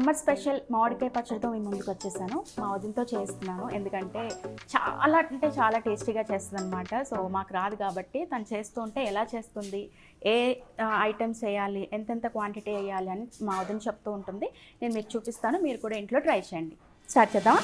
Summer special మామిడికాయ పచ్చడితో మీ ముందుకు వచ్చేసాను. మా వదినతో చేస్తున్నాను, ఎందుకంటే చాలా అంటే చాలా టేస్టీగా చేస్తుంది అనమాట. సో మాకు రాదు కాబట్టి తను చేస్తూ ఉంటే ఎలా చేస్తుంది, ఏ ఐటమ్స్ వేయాలి, ఎంతెంత క్వాంటిటీ వేయాలి అని మా వదిన చెప్తూ ఉంటుంది. నేను మీకు చూపిస్తాను, మీరు కూడా ఇంట్లో ట్రై చేయండి. స్టార్ట్ చేద్దాం.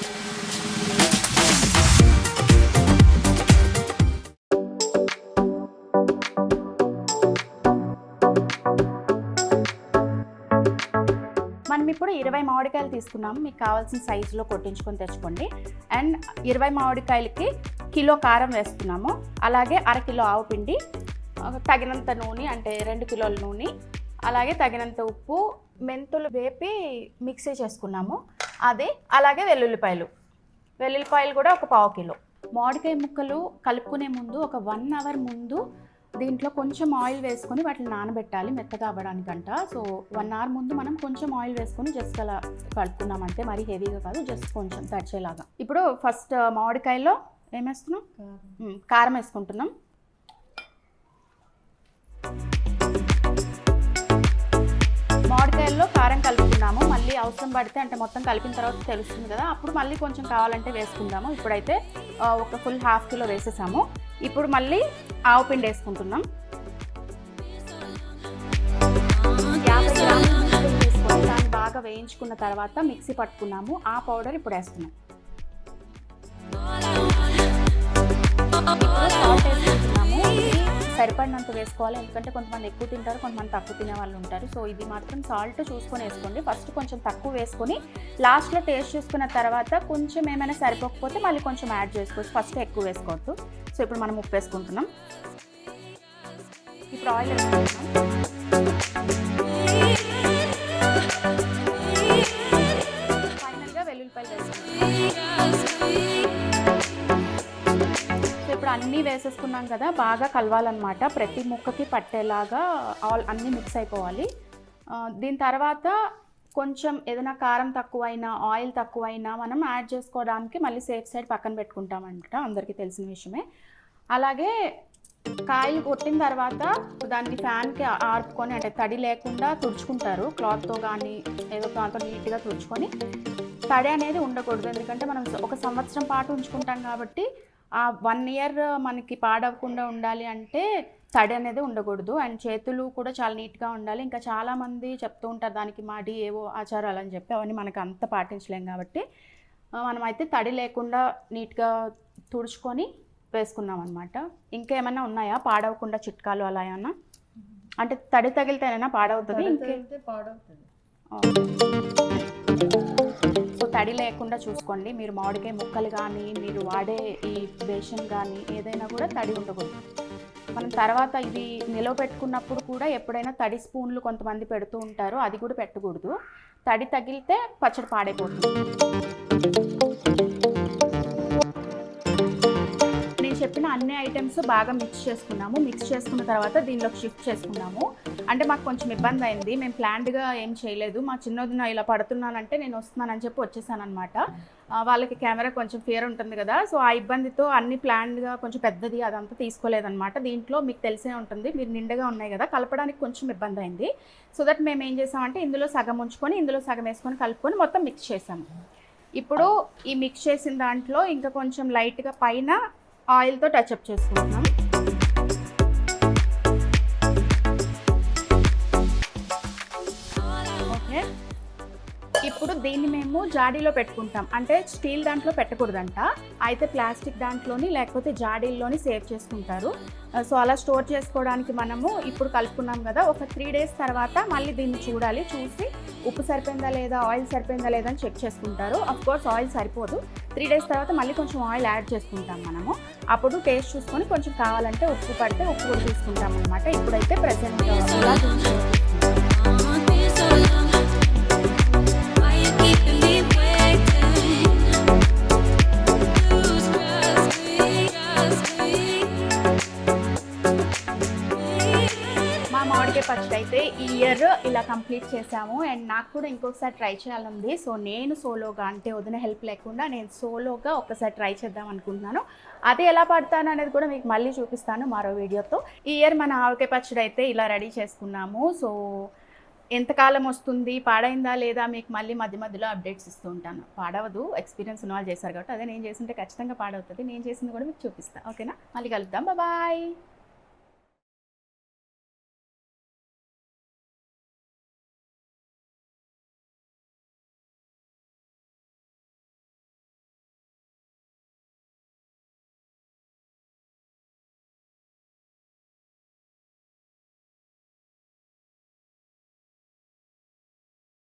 మనం ఇప్పుడు 20 మామిడికాయలు తీసుకున్నాము. మీకు కావాల్సిన సైజులో కొట్టించుకొని తెచ్చుకోండి. అండ్ 20 మామిడికాయలకి కిలో కారం వేస్తున్నాము. అలాగే అరకిలో ఆవు పిండి, తగినంత నూనె అంటే 2 కిలోల నూనె, అలాగే తగినంత ఉప్పు, మెంతులు వేపి మిక్సీ చేసుకున్నాము అది, అలాగే వెల్లుల్లిపాయలు కూడా ఒక 1/2 కిలో. మామిడికాయ ముక్కలు కలుపుకునే ముందు ఒక 1 అవర్ ముందు దీంట్లో కొంచెం ఆయిల్ వేసుకొని వాటిని నానబెట్టాలి మెత్తగా అవ్వడానికంట. సో 1 అవర్ ముందు మనం కొంచెం ఆయిల్ వేసుకొని జస్ట్ అలా కలుపుకున్నామంటే మరీ హెవీగా కాదు, జస్ట్ కొంచెం తడిచేలాగా. ఇప్పుడు ఫస్ట్ మామిడికాయలో ఏం వేస్తున్నాం? కారం వేసుకుంటున్నాం. మామిడికాయల్లో కారం కలుపుకున్నాము. మళ్ళీ అవసరం పడితే అంటే మొత్తం కలిపిన తర్వాత తెలుస్తుంది కదా, అప్పుడు మళ్ళీ కొంచెం కావాలంటే వేసుకుందాము. ఇప్పుడైతే ఒక ఫుల్ 1/2 కిలో వేసేసాము. ఇప్పుడు మళ్ళీ ఆవు పిండి వేసుకుంటున్నాం. 50 గ్రాములు వేసుకొని దాన్ని బాగా వేయించుకున్న తర్వాత మిక్సీ పట్టుకున్నాము. ఆ పౌడర్ ఇప్పుడు వేస్తున్నాం. సాల్ట్ వేసుకుంటున్నాము. సరిపడినంత వేసుకోవాలి, ఎందుకంటే కొంతమంది ఎక్కువ తింటారు, కొంతమంది తక్కువ తినే వాళ్ళు ఉంటారు. సో ఇది మాత్రం సాల్ట్ చూసుకొని వేసుకోండి. ఫస్ట్ కొంచెం తక్కువ వేసుకొని లాస్ట్లో టేస్ట్ చూసుకున్న తర్వాత కొంచెం ఏమైనా సరిపోకపోతే మళ్ళీ కొంచెం యాడ్ చేసుకోవచ్చు. ఫస్ట్ ఎక్కువ వేసుకోవద్దు. సో ఇప్పుడు మనం ఉప్పు వేసుకుంటున్నాం. ఇప్పుడు ఆయిల్ వేసుకుంటున్నాం. ఫైనల్గా వెల్లుల్లిపాయలు వేసుకుంటున్నాం. సో ఇప్పుడు అన్నీ వేసేసుకున్నాం కదా, బాగా కలవాలన్నమాట. ప్రతి ముక్కకి పట్టేలాగా అన్నీ మిక్స్ అయిపోవాలి. దీని తర్వాత కొంచెం ఏదైనా కారం తక్కువైనా ఆయిల్ తక్కువైనా మనం యాడ్ చేసుకోవడానికి మళ్ళీ సేఫ్ సైడ్ పక్కన పెట్టుకుంటామంట, అందరికీ తెలిసిన విషయమే. అలాగే కాయలు కొట్టిన తర్వాత దాన్ని ఫ్యాన్కి ఆర్పుకొని అంటే తడి లేకుండా తుడుచుకుంటారు, క్లాత్తో కానీ ఏదో దాంతో నీట్గా తుడుచుకొని. తడి అనేది ఉండకూడదు, ఎందుకంటే మనం 1 సంవత్సరం పాటు ఉంచుకుంటాం కాబట్టి ఆ 1 ఇయర్ మనకి పాడవకుండా ఉండాలి అంటే తడి అనేది ఉండకూడదు. అండ్ చేతులు కూడా చాలా నీట్గా ఉండాలి. ఇంకా చాలామంది చెప్తూ ఉంటారు దానికి మాడి ఏవో ఆచారాలు అని చెప్పి, అవన్నీ మనకు అంత పాటించలేం కాబట్టి మనమైతే తడి లేకుండా నీట్గా తుడుచుకొని వేసుకున్నాం అనమాట. ఇంకేమైనా ఉన్నాయా పాడవకుండా చిట్కాలు అలా ఏమన్నా? అంటే తడి తగిలితేనైనా పాడవుతుంది, ఇంకే పాడవుతుంది. సో తడి లేకుండా చూసుకోండి. మీరు మామిడికాయ ముక్కలు కానీ మీరు వాడే ఈ బేషన్ కానీ ఏదైనా కూడా తడి ఉండకూడదు. మనం తర్వాత ఇది నిలవ పెట్టుకున్నప్పుడు కూడా ఎప్పుడైనా తడి స్పూన్లు కొంతమంది పెడుతూ ఉంటారు, అది కూడా పెట్టకూడదు. తడి తగిలితే పచ్చడి పాడైపోతుంది. నేను చెప్పిన అన్ని ఐటమ్స్ బాగా మిక్స్ చేసుకున్నాము. మిక్స్ చేసుకున్న తర్వాత దీనిలోకి షిఫ్ట్ చేసుకున్నాము. అంటే మాకు కొంచెం ఇబ్బంది అయింది, మేము ప్లాన్డ్గా ఏం చేయలేదు. మా చిన్నదిన ఇలా పడుతున్నానంటే నేను వస్తున్నానని చెప్పి వచ్చేసాను అనమాట. వాళ్ళకి కెమెరా కొంచెం ఫియర్ ఉంటుంది కదా, సో ఆ ఇబ్బందితో అన్ని ప్లాన్డ్గా కొంచెం పెద్దది అదంతా తీసుకోలేదన్నమాట. దీంట్లో మీకు తెలిసే ఉంటుంది, మీరు నిండుగా ఉన్నాయి కదా, కలపడానికి కొంచెం ఇబ్బంది అయింది. సో దట్ మేము ఏం చేసామంటే ఇందులో సగం ఉంచుకొని ఇందులో సగం వేసుకొని కలుపుకొని మొత్తం మిక్స్ చేసాము. ఇప్పుడు ఈ మిక్స్ చేసిన దాంట్లో ఇంకా కొంచెం లైట్గా పైన ఆయిల్తో టచ్అప్ చేసుకుంటున్నాం. ఓకే, ఇప్పుడు దీన్ని మేము జాడీలో పెట్టుకుంటాం. అంటే స్టీల్ దాంట్లో పెట్టకూడదంట, అయితే ప్లాస్టిక్ దాంట్లోని లేకపోతే జాడీల్లోని సేవ్ చేసుకుంటారు. సో అలా స్టోర్ చేసుకోవడానికి మనము ఇప్పుడు కలుపుకున్నాం కదా, ఒక 3 days తర్వాత మళ్ళీ దీన్ని చూడాలి. చూసి ఉప్పు సరిపోయిందా లేదా, ఆయిల్ సరిపోయిందా లేదా అని చెక్ చేసుకుంటారు. అఫ్కోర్స్ ఆయిల్ సరిపోదు. 3 days తర్వాత మళ్ళీ కొంచెం ఆయిల్ యాడ్ చేసుకుంటాం మనము. అప్పుడు టేస్ట్ చూసుకొని కొంచెం కావాలంటే ఉప్పు పడితే ఉప్పు కూడా తీసుకుంటాం అనమాట. ఇప్పుడైతే ప్రెసెంట్ మామిడికాయ పచ్చడి అయితే ఈ ఇయర్ ఇలా కంప్లీట్ చేసాము. అండ్ నాకు కూడా ఇంకొకసారి ట్రై చేయాలని. సో నేను సోలోగా అంటే వదిన హెల్ప్ లేకుండా నేను సోలోగా ఒకసారి ట్రై చేద్దాం అనుకుంటున్నాను. అది ఎలా పడతాను అనేది కూడా మీకు మళ్ళీ చూపిస్తాను మరో వీడియోతో. ఈ ఇయర్ మన ఆవకాయ పచ్చడి అయితే ఇలా రెడీ చేసుకున్నాము. సో ఎంతకాలం వస్తుంది, పాడైందా లేదా మీకు మళ్ళీ మధ్య మధ్యలో అప్డేట్స్ ఇస్తూ ఉంటాను. పాడవదు, ఎక్స్‌పీరియన్స్ ఉన్నవాళ్ళు చేశారు కాబట్టి. అదే నేను చేసుంటే ఖచ్చితంగా పాడవుతది. నేను చేసింది కూడా మీకు చూపిస్తా. ఓకేనా? మళ్ళీ కలుద్దాం. బాయ్.